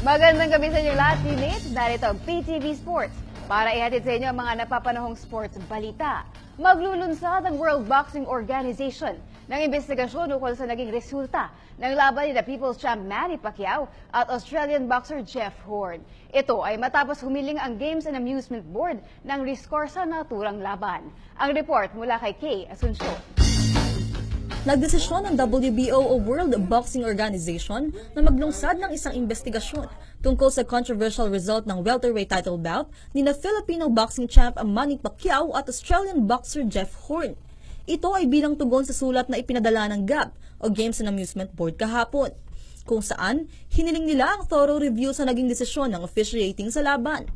Magandang gabi sa inyo lahat, teammates. Narito ang PTV Sports para ihatid sa inyo ang mga napapanahong sports balita. Maglulunsad ang World Boxing Organization ng investigasyon ukol sa naging resulta ng laban ni the People's Champ Manny Pacquiao at Australian boxer Jeff Horn. Ito ay matapos humiling ang Games and Amusement Board ng rescore sa naturang laban. Ang report mula kay Kay Asuncion. Nagdesisyon ng WBO o World Boxing Organization na maglungsad ng isang investigasyon tungkol sa controversial result ng welterweight title bout ni na Filipino boxing champ Manny Pacquiao at Australian boxer Jeff Horn. Ito ay bilang tugon sa sulat na ipinadala ng GAB o Games and Amusement Board kahapon, kung saan hiniling nila ang thorough review sa naging desisyon ng officiating sa laban.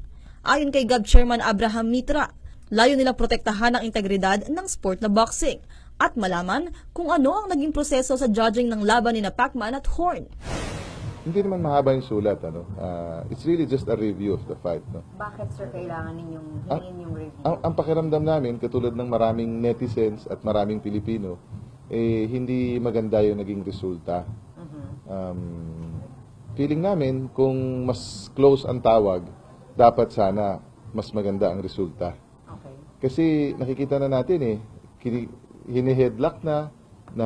Ayon kay GAB Chairman Abraham Mitra, layo nilang protektahan ang integridad ng sport na boxing at malaman kung ano ang naging proseso sa judging ng laban ni na Pacman at Horn. Hindi naman mahaba yung sulat, it's really just a review of the fight, no? Bakit, sir, kailangan ninyong hingin yung review? Ang pakiramdam namin, katulad ng maraming netizens at maraming Pilipino, hindi maganda yung naging resulta. Feeling namin, kung mas close ang tawag, dapat sana mas maganda ang resulta. Okay. Kasi nakikita na natin hini-headlock na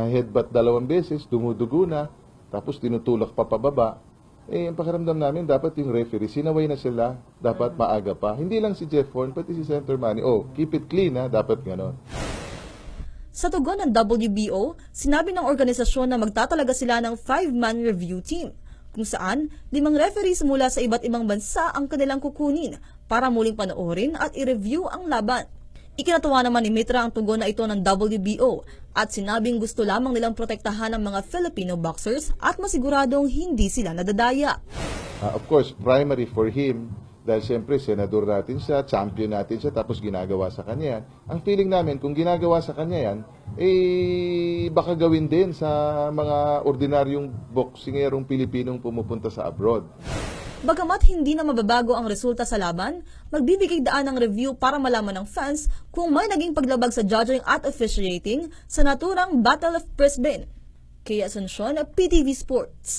headbutt 2 beses, dumudugo na, tapos tinutulak pa pababa. Ang pakiramdam namin, dapat yung referee, sinaway na sila, dapat maaga pa. Hindi lang si Jeff Horn, pati si Senator Manny. Keep it clean, dapat ganon. Sa tugon ng WBO, sinabi ng organisasyon na magtatalaga sila ng 5-man review team, kung saan 5 referees mula sa iba't ibang bansa ang kanilang kukunin para muling panoorin at i-review ang laban. Ikinatuwa naman ni Mitra ang tugon na ito ng WBO at sinabing gusto lamang nilang protektahan ang mga Filipino boxers at masiguradong hindi sila nadadaya. Of course, primary for him, dahil siyempre senador natin siya, champion natin siya, tapos ginagawa sa kanya yan. Ang feeling namin, kung ginagawa sa kanya yan, baka gawin din sa mga ordinaryong boksingerong Pilipinong pumupunta sa abroad. Bagamat hindi na mababago ang resulta sa laban, magbibigay daan ng review para malaman ng fans kung may naging paglabag sa judging at officiating sa naturang Battle of Brisbane. Kaya Asuncion, PTV Sports.